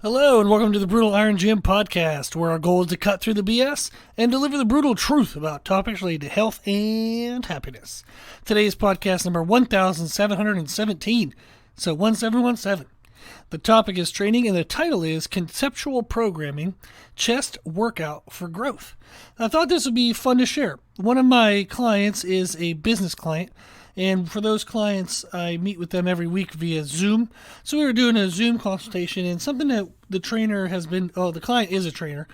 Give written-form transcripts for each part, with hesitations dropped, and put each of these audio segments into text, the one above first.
Hello and welcome to the Brutal Iron Gym podcast, where our goal is to cut through the BS and deliver the brutal truth about topics related to health and happiness. Today's podcast number 1717, so 1717. The topic is training and the title is Conceptual Programming, Chest Workout for Growth. I thought this would be fun to share. One of my clients is a business client. And for those clients, I meet with them every week via Zoom. So we were doing a Zoom consultation, and something that the client is a trainer.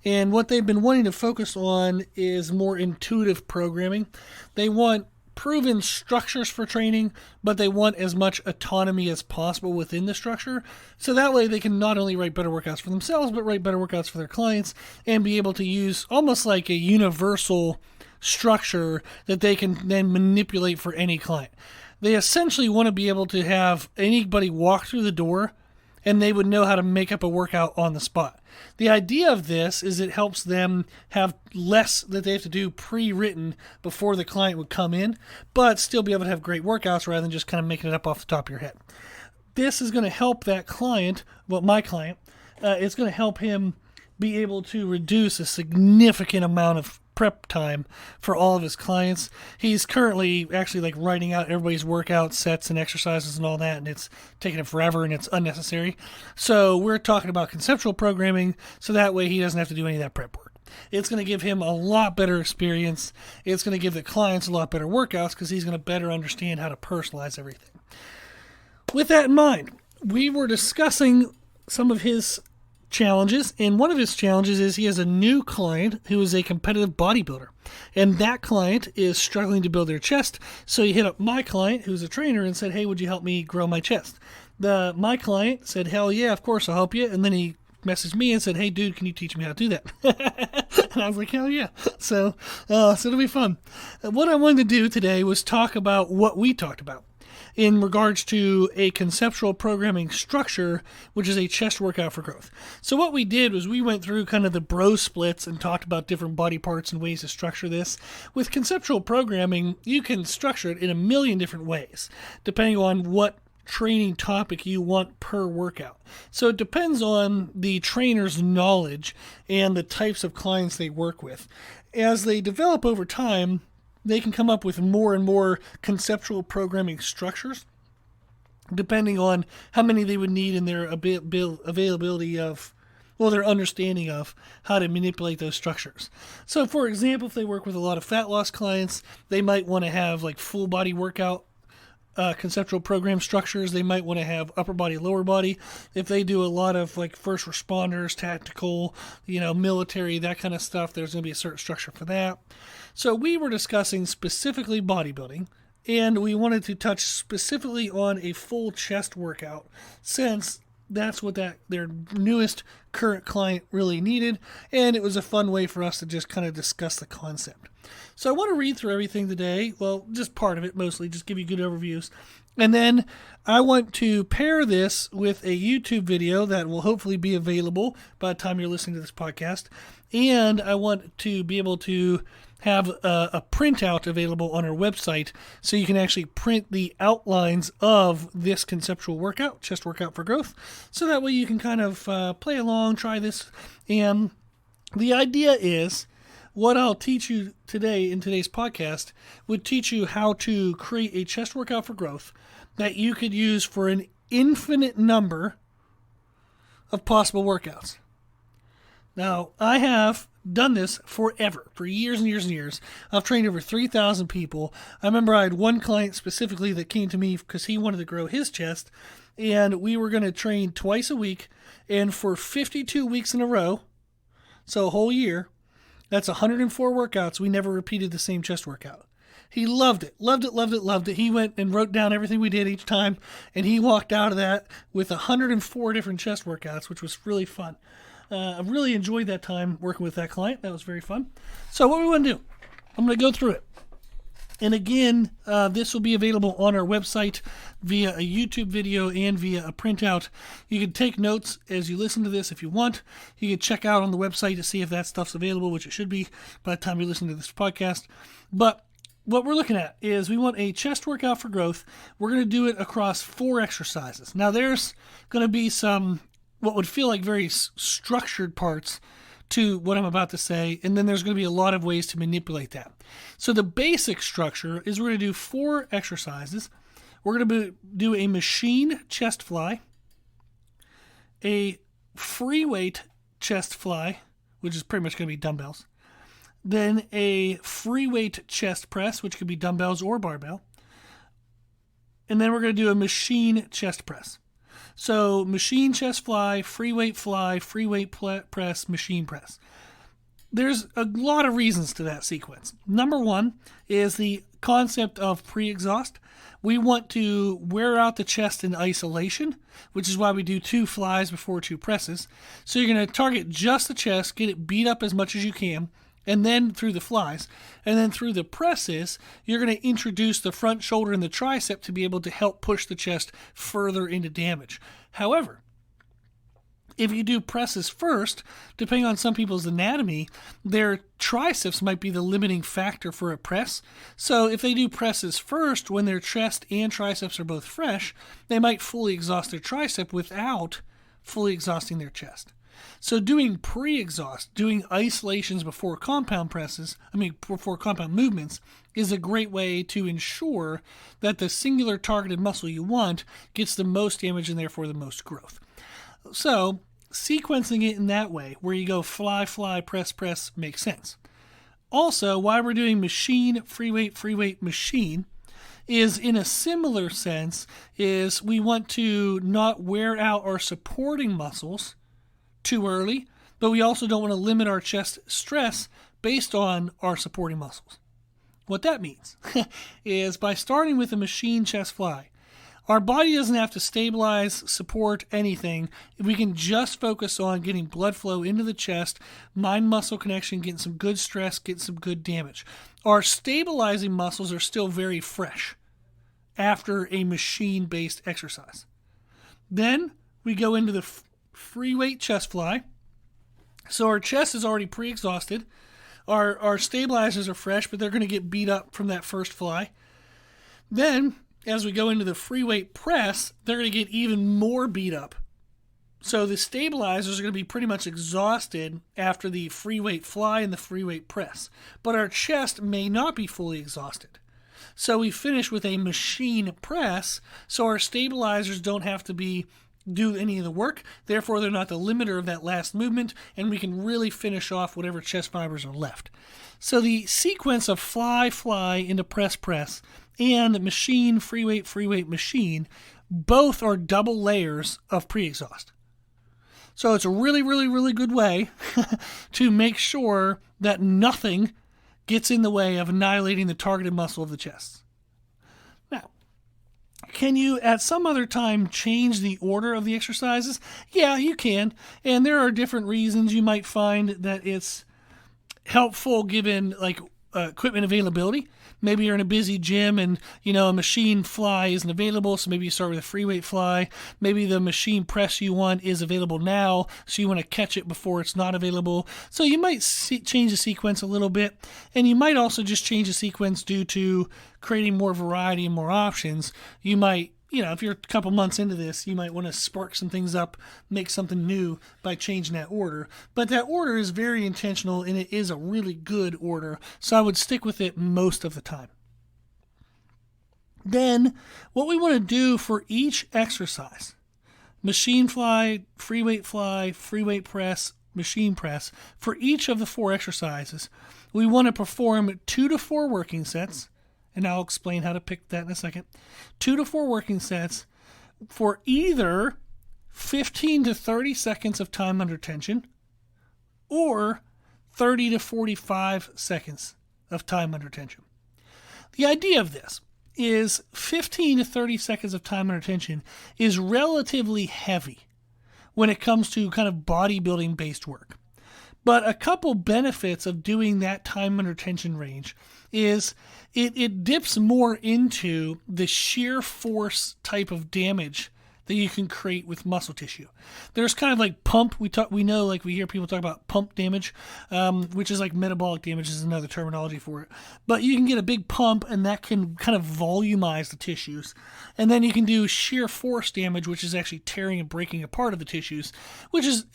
And what they've been wanting to focus on is more intuitive programming. They want proven structures for training, but they want as much autonomy as possible within the structure. So that way they can not only write better workouts for themselves, but write better workouts for their clients and be able to use almost like a universal structure that they can then manipulate for any client. They essentially want to be able to have anybody walk through the door and they would know how to make up a workout on the spot. The idea of this is it helps them have less that they have to do pre-written before the client would come in, but still be able to have great workouts rather than just kind of making it up off the top of your head. This is going to help that client, my client, it's going to help him be able to reduce a significant amount of prep time for all of his clients. He's currently actually writing out everybody's workout sets and exercises and all that, and it's taking him forever and it's unnecessary. So we're talking about conceptual programming, so that way he doesn't have to do any of that prep work. It's going to give him a lot better experience. It's going to give the clients a lot better workouts because he's going to better understand how to personalize everything. With that in mind, we were discussing some of his challenges, and one of his challenges is he has a new client who is a competitive bodybuilder, and that client is struggling to build their chest. So he hit up my client, who's a trainer, and said, "Hey, would you help me grow my chest?" My client said, "Hell yeah, of course I'll help you." And then he messaged me and said, "Hey dude, can you teach me how to do that?" And I was like, hell yeah. So it'll be fun. What I wanted to do today was talk about what we talked about in regards to a conceptual programming structure, which is a chest workout for growth. So what we did was we went through kind of the bro splits and talked about different body parts and ways to structure this. With conceptual programming, you can structure it in a million different ways, depending on what training topic you want per workout. So it depends on the trainer's knowledge and the types of clients they work with. As they develop over time, they can come up with more and more conceptual programming structures, depending on how many they would need in their availability of, their understanding of how to manipulate those structures. So, for example, if they work with a lot of fat loss clients, they might want to have full body workout conceptual program structures. They might want to have upper body, lower body. If they do a lot of first responders, tactical, military, that kind of stuff, there's going to be a certain structure for that. So we were discussing specifically bodybuilding, and we wanted to touch specifically on a full chest workout, since that's what their newest current client really needed, and it was a fun way for us to just kind of discuss the concept. So I want to read through everything today, just part of it mostly, just give you good overviews. And then I want to pair this with a YouTube video that will hopefully be available by the time you're listening to this podcast. And I want to be able to have a printout available on our website so you can actually print the outlines of this conceptual workout, chest workout for growth. So that way you can kind of play along, try this. And the idea is, what I'll teach you today in today's podcast would teach you how to create a chest workout for growth that you could use for an infinite number of possible workouts. Now, I have done this forever, for years and years and years. I've trained over 3,000 people. I remember I had one client specifically that came to me because he wanted to grow his chest, and we were going to train twice a week, and for 52 weeks in a row, so a whole year, that's 104 workouts. We never repeated the same chest workout. He loved it, loved it, loved it, loved it. He went and wrote down everything we did each time, and he walked out of that with 104 different chest workouts, which was really fun. I really enjoyed that time working with that client. That was very fun. So what we want to do, I'm going to go through it. And again, this will be available on our website via a YouTube video and via a printout. You can take notes as you listen to this if you want. You can check out on the website to see if that stuff's available, which it should be by the time you listen to this podcast. But what we're looking at is we want a chest workout for growth. We're going to do it across 4 exercises. Now, there's going to be some what would feel like very structured parts to what I'm about to say, and then there's going to be a lot of ways to manipulate that. So the basic structure is we're going to do 4 exercises. We're going to do a machine chest fly, a free weight chest fly, which is pretty much going to be dumbbells, then a free weight chest press, which could be dumbbells or barbell, and then we're going to do a machine chest press. So machine chest fly, free weight press, machine press. There's a lot of reasons to that sequence. Number 1 is the concept of pre-exhaust. We want to wear out the chest in isolation, which is why we do 2 flies before 2 presses. So you're going to target just the chest, get it beat up as much as you can, and then through the flies. And then through the presses, you're going to introduce the front shoulder and the tricep to be able to help push the chest further into damage. However, if you do presses first, depending on some people's anatomy, their triceps might be the limiting factor for a press. So if they do presses first, when their chest and triceps are both fresh, they might fully exhaust their tricep without fully exhausting their chest. So doing pre-exhaust, doing isolations before compound movements, is a great way to ensure that the singular targeted muscle you want gets the most damage and therefore the most growth. So sequencing it in that way, where you go fly, press, makes sense. Also, why we're doing machine, free weight, machine, is in a similar sense, is we want to not wear out our supporting muscles too early, but we also don't want to limit our chest stress based on our supporting muscles. What that means is by starting with a machine chest fly, our body doesn't have to stabilize, support anything. We can just focus on getting blood flow into the chest, mind-muscle connection, getting some good stress, getting some good damage. Our stabilizing muscles are still very fresh after a machine-based exercise. Then we go into the free weight chest fly. So our chest is already pre-exhausted. Our stabilizers are fresh, but they're going to get beat up from that first fly. Then, as we go into the free weight press, they're going to get even more beat up. So the stabilizers are going to be pretty much exhausted after the free weight fly and the free weight press. But our chest may not be fully exhausted. So we finish with a machine press, so our stabilizers don't have to do any of the work, therefore they're not the limiter of that last movement, and we can really finish off whatever chest fibers are left. So the sequence of fly into press, and machine, free weight, machine, both are double layers of pre-exhaust. So it's a really, really, really good way to make sure that nothing gets in the way of annihilating the targeted muscle of the chest. Now, can you at some other time change the order of the exercises? Yeah, you can. And there are different reasons. You might find that it's helpful given equipment availability. Maybe you're in a busy gym and, a machine fly isn't available, so maybe you start with a free weight fly. Maybe the machine press you want is available now, so you want to catch it before it's not available. So you might change the sequence a little bit, and you might also just change the sequence due to creating more variety and more options. You might, if you're a couple months into this, you might want to spark some things up, make something new by changing that order. But that order is very intentional, and it is a really good order, so I would stick with it most of the time. Then, what we want to do for each exercise, machine fly, free weight press, machine press, for each of the 4 exercises, we want to perform 2 to 4 working sets, and I'll explain how to pick that in a second. 2 to 4 working sets for either 15 to 30 seconds of time under tension or 30 to 45 seconds of time under tension. The idea of this is 15 to 30 seconds of time under tension is relatively heavy when it comes to kind of bodybuilding based work. But a couple benefits of doing that time under tension range is it dips more into the sheer force type of damage that you can create with muscle tissue. There's kind of like pump. We know, like we hear people talk about pump damage, which is like metabolic damage is another terminology for it. But you can get a big pump, and that can kind of volumize the tissues. And then you can do shear force damage, which is actually tearing and breaking apart of the tissues, which is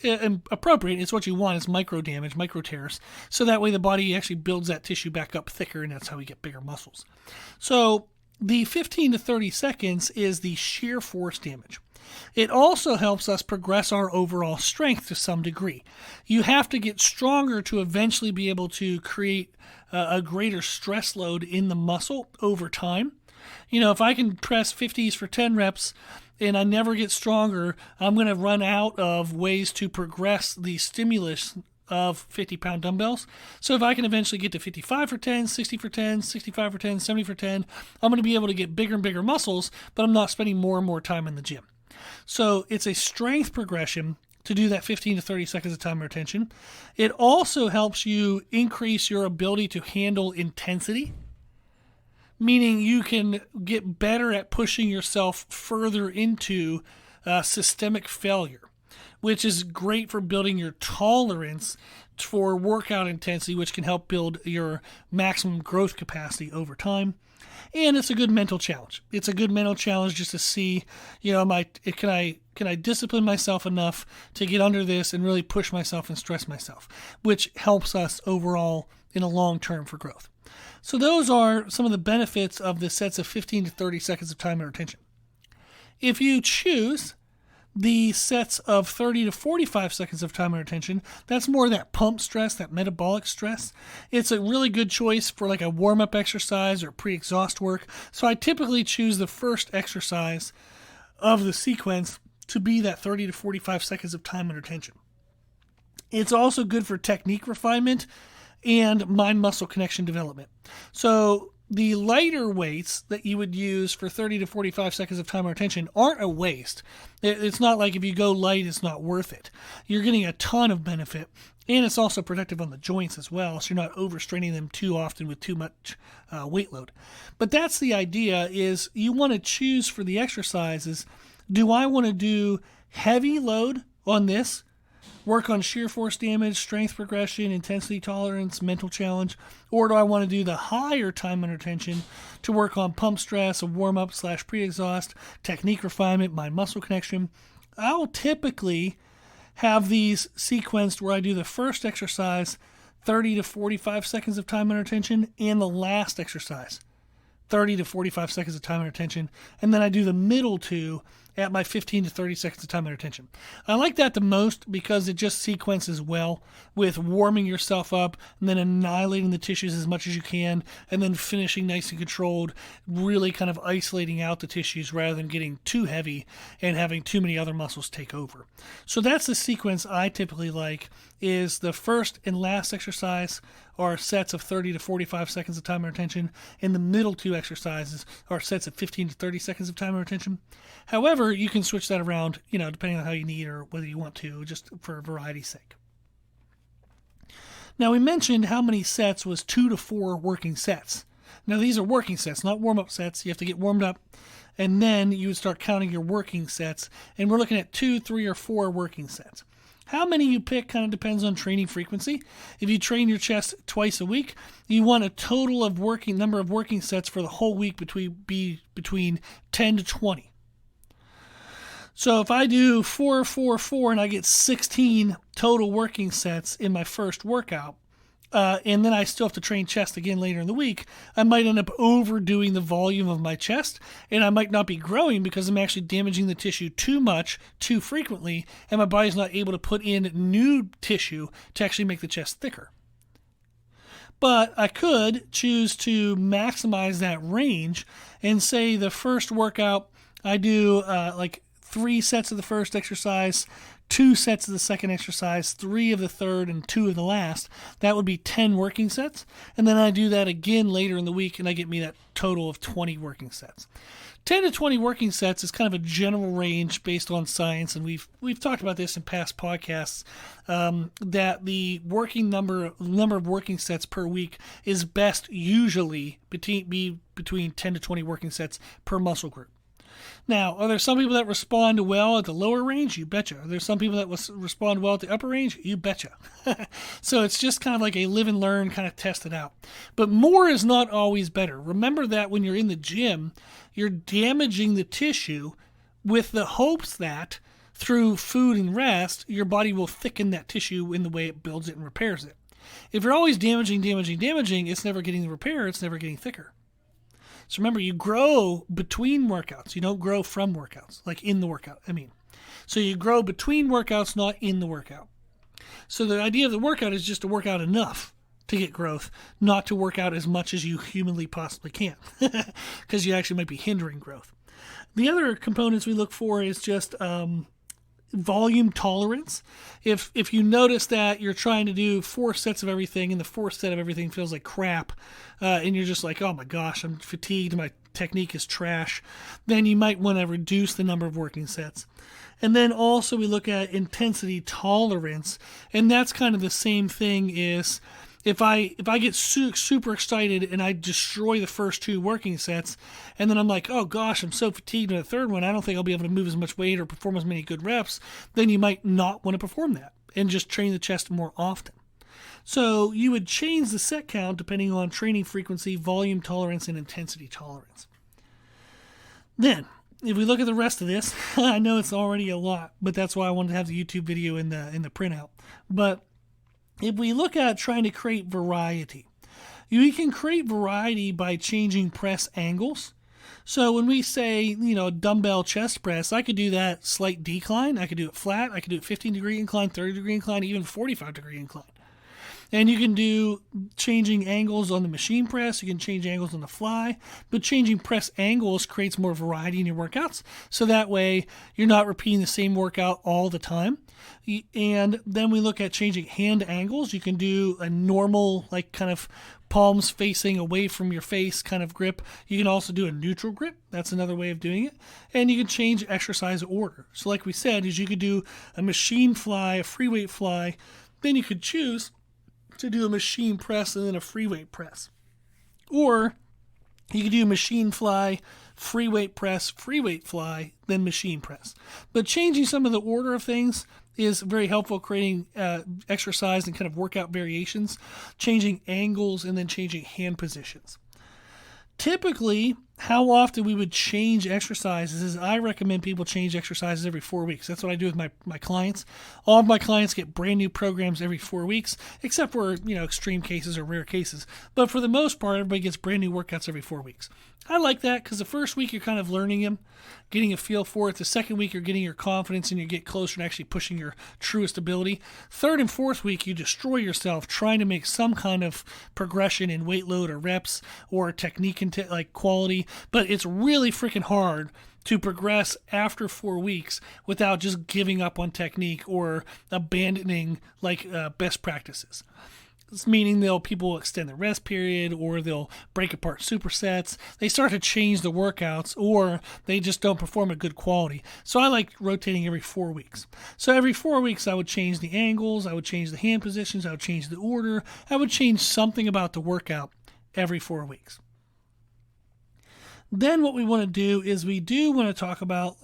appropriate. It's what you want. It's micro damage, micro tears. So that way the body actually builds that tissue back up thicker, and that's how we get bigger muscles. So the 15 to 30 seconds is the shear force damage. It also helps us progress our overall strength to some degree. You have to get stronger to eventually be able to create a greater stress load in the muscle over time. You know, if I can press 50s for 10 reps and I never get stronger, I'm going to run out of ways to progress the stimulus of 50-pound dumbbells. So if I can eventually get to 55 for 10, 60 for 10, 65 for 10, 70 for 10, I'm going to be able to get bigger and bigger muscles, but I'm not spending more and more time in the gym. So it's a strength progression to do that 15 to 30 seconds of time retention. It also helps you increase your ability to handle intensity, meaning you can get better at pushing yourself further into systemic failure, which is great for building your tolerance for workout intensity, which can help build your maximum growth capacity over time. And it's a good mental challenge. It's a good mental challenge just to see, you know, can I discipline myself enough to get under this and really push myself and stress myself, which helps us overall in a long term for growth. So those are some of the benefits of the sets of 15 to 30 seconds of time and retention. If you choose the sets of 30 to 45 seconds of time and retention, that's more that pump stress, that metabolic stress. It's a really good choice for like a warm-up exercise or pre-exhaust work. So I typically choose the first exercise of the sequence to be that 30 to 45 seconds of time and retention. It's also good for technique refinement and mind-muscle connection development. So the lighter weights that you would use for 30 to 45 seconds of time and retention aren't a waste. It's not like if you go light, it's not worth it. You're getting a ton of benefit, and it's also protective on the joints as well, so you're not overstraining them too often with too much weight load. But that's the idea, is you want to choose for the exercises, do I want to do heavy load on this, work on shear force damage, strength progression, intensity tolerance, mental challenge, or do I want to do the higher time and retention to work on pump stress, a warm-up / pre-exhaust, technique refinement, mind-muscle connection? I'll typically have these sequenced where I do the first exercise, 30 to 45 seconds of time and retention, and the last exercise, 30 to 45 seconds of time and retention, and then I do the middle two at my 15 to 30 seconds of time and retention. I like that the most because it just sequences well with warming yourself up and then annihilating the tissues as much as you can and then finishing nice and controlled, really kind of isolating out the tissues rather than getting too heavy and having too many other muscles take over. So that's the sequence I typically like, is the first and last exercise are sets of 30 to 45 seconds of time and retention, and the middle two exercises are sets of 15 to 30 seconds of time and retention. However, you can switch that around, you know, depending on how you need or whether you want to, just for variety's sake. Now, we mentioned how many sets was 2 to 4 working sets. Now, these are working sets, not warm-up sets. You have to get warmed up, and then you would start counting your working sets, and we're looking at 2, 3, or 4 working sets. How many you pick kind of depends on training frequency. If you train your chest twice a week, you want a total of number of working sets for the whole week between 10 to 20. So if I do 4, 4, 4, and I get 16 total working sets in my first workout, and then I still have to train chest again later in the week, I might end up overdoing the volume of my chest, and I might not be growing because I'm actually damaging the tissue too much, too frequently, and my body's not able to put in new tissue to actually make the chest thicker. But I could choose to maximize that range and say the first workout, I do like 3 sets of the first exercise, 2 sets of the second exercise, 3 of the third, and 2 of the last. That would be 10 working sets. And then I do that again later in the week, and I get me that total of 20 working sets. 10 to 20 working sets is kind of a general range based on science, and we've talked about this in past podcasts, that the working number of working sets per week is best usually between 10 to 20 working sets per muscle group. Now, are there some people that respond well at the lower range? You betcha. Are there some people that respond well at the upper range? You betcha. So it's just kind of like a live and learn, kind of test it out. But more is not always better. Remember that when you're in the gym, you're damaging the tissue with the hopes that through food and rest, your body will thicken that tissue in the way it builds it and repairs it. If you're always damaging, it's never getting the repair, it's never getting thicker. So remember, you grow between workouts. You don't grow from workouts, like in the workout, So you grow between workouts, not in the workout. So the idea of the workout is just to work out enough to get growth, not to work out as much as you humanly possibly can, because you actually might be hindering growth. The other components we look for is just volume tolerance. If you notice that you're trying to do 4 sets of everything and the 4th set of everything feels like crap, and you're just like, oh my gosh, I'm fatigued, my technique is trash, then you might want to reduce the number of working sets. And then also we look at intensity tolerance, and that's kind of the same thing. Is if I get super excited and I destroy the first 2 working sets, and then I'm like, oh gosh, I'm so fatigued in the 3rd one, I don't think I'll be able to move as much weight or perform as many good reps, then you might not want to perform that and just train the chest more often. So you would change the set count depending on training frequency, volume tolerance, and intensity tolerance. Then, if we look at the rest of this, I know it's already a lot, but that's why I wanted to have the YouTube video in the printout. But if we look at trying to create variety, you can create variety by changing press angles. So when we say, dumbbell chest press, I could do that slight decline. I could do it flat. I could do it 15-degree incline, 30-degree incline, even 45-degree incline. And you can do changing angles on the machine press. You can change angles on the fly. But changing press angles creates more variety in your workouts. So that way you're not repeating the same workout all the time. And then we look at changing hand angles. You can do a normal, like kind of palms facing away from your face kind of grip. You can also do a neutral grip. That's another way of doing it. And you can change exercise order. So like we said, is you could do a machine fly, a free weight fly. Then you could choose to do a machine press and then a free weight press. Or you could do machine fly, free weight press, free weight fly, then machine press. But changing some of the order of things is very helpful, creating exercise and kind of workout variations, changing angles, and then changing hand positions. Typically, how often we would change exercises is I recommend people change exercises every 4 weeks. That's what I do with my clients. All of my clients get brand new programs every 4 weeks, except for, extreme cases or rare cases. But for the most part, everybody gets brand new workouts every 4 weeks. I like that because the first week you're kind of learning them, getting a feel for it. The second week you're getting your confidence and you get closer to actually pushing your truest ability. 3rd and 4th week you destroy yourself trying to make some kind of progression in weight load or reps or technique and like quality. But it's really freaking hard to progress after 4 weeks without just giving up on technique or abandoning best practices. It's meaning people will extend the rest period, or they'll break apart supersets. They start to change the workouts, or they just don't perform at good quality. So I like rotating every 4 weeks. So every 4 weeks I would change the angles, I would change the hand positions, I would change the order, I would change something about the workout every 4 weeks. Then what we want to do is we do want to talk about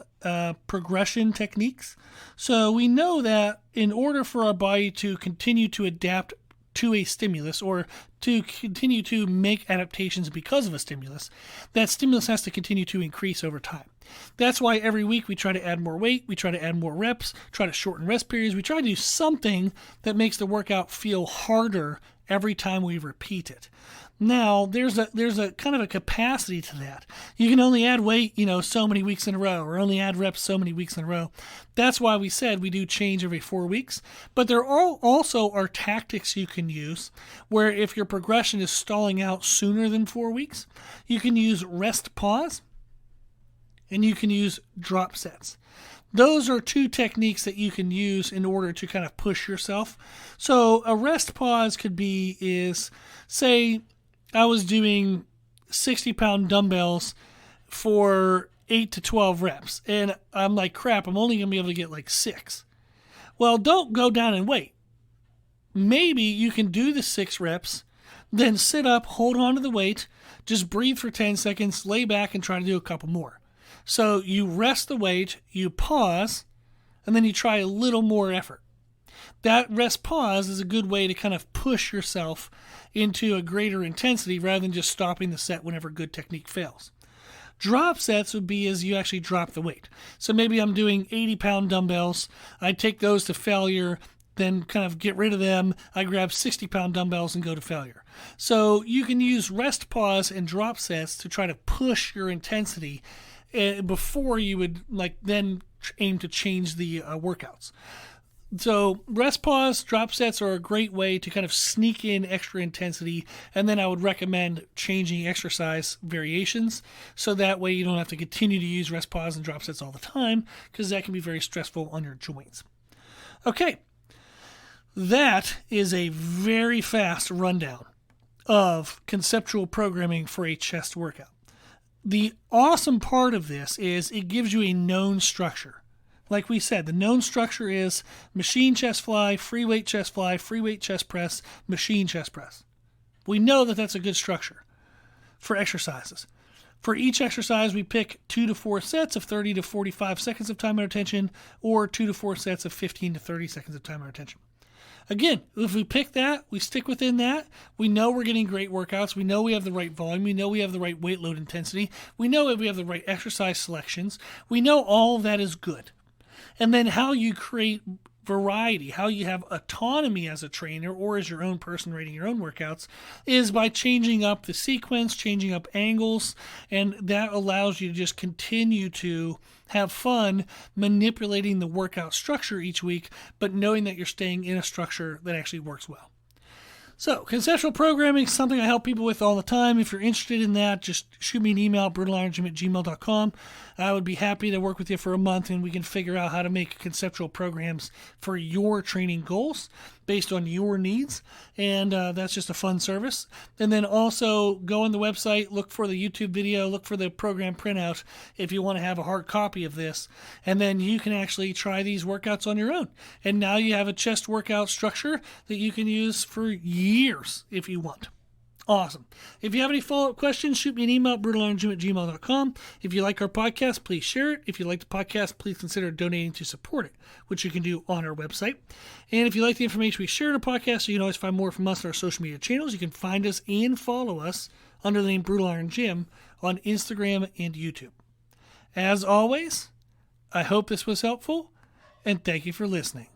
progression techniques. So we know that in order for our body to continue to adapt to a stimulus or to continue to make adaptations because of a stimulus, that stimulus has to continue to increase over time. That's why every week we try to add more weight, we try to add more reps, try to shorten rest periods, we try to do something that makes the workout feel harder every time we repeat it. Now, there's a kind of a capacity to that. You can only add weight, so many weeks in a row, or only add reps so many weeks in a row. That's why we said we do change every 4 weeks. But there also are tactics you can use where if your progression is stalling out sooner than 4 weeks, you can use rest pause and you can use drop sets. Those are 2 techniques that you can use in order to kind of push yourself. So a rest pause is, say, I was doing 60-pound dumbbells for 8 to 12 reps, and I'm like, crap, I'm only going to be able to get like 6. Well, don't go down and wait. Maybe you can do the 6 reps, then sit up, hold on to the weight, just breathe for 10 seconds, lay back, and try to do a couple more. So you rest the weight, you pause, and then you try a little more effort. That rest pause is a good way to kind of push yourself into a greater intensity rather than just stopping the set whenever good technique fails. Drop sets would be as you actually drop the weight. So maybe I'm doing 80-pound dumbbells. I take those to failure, then kind of get rid of them. I grab 60-pound dumbbells and go to failure. So you can use rest, pause, and drop sets to try to push your intensity before you would then aim to change the workouts. So rest, pause, drop sets are a great way to kind of sneak in extra intensity, and then I would recommend changing exercise variations so that way you don't have to continue to use rest, pause, and drop sets all the time, because that can be very stressful on your joints. Okay, that is a very fast rundown of conceptual programming for a chest workout. The awesome part of this is it gives you a known structure. Like we said, the known structure is machine chest fly, free weight chest press, machine chest press. We know that that's a good structure for exercises. For each exercise, we pick 2 to 4 sets of 30 to 45 seconds of time under tension, or 2 to 4 sets of 15 to 30 seconds of time under tension. Again, if we pick that, we stick within that, we know we're getting great workouts, we know we have the right volume, we know we have the right weight load intensity, we know if we have the right exercise selections, we know all that is good. And then how you create variety, how you have autonomy as a trainer or as your own person rating your own workouts, is by changing up the sequence, changing up angles, and that allows you to just continue to have fun manipulating the workout structure each week, but knowing that you're staying in a structure that actually works well. So, conceptual programming is something I help people with all the time. If you're interested in that, just shoot me an email, brutalirongym@gmail.com. I would be happy to work with you for a month, and we can figure out how to make conceptual programs for your training goals based on your needs. And that's just a fun service. And then also go on the website, look for the YouTube video, look for the program printout if you want to have a hard copy of this. And then you can actually try these workouts on your own. And now you have a chest workout structure that you can use for years if you want. Awesome. If you have any follow-up questions, shoot me an email at brutalirongym@gmail.com. If you like our podcast, please share it. If you like the podcast, please consider donating to support it, which you can do on our website. And if you like the information we share in our podcast, so you can always find more from us on our social media channels, you can find us and follow us under the name Brutal Iron Gym on Instagram and YouTube. As always, I hope this was helpful, and thank you for listening.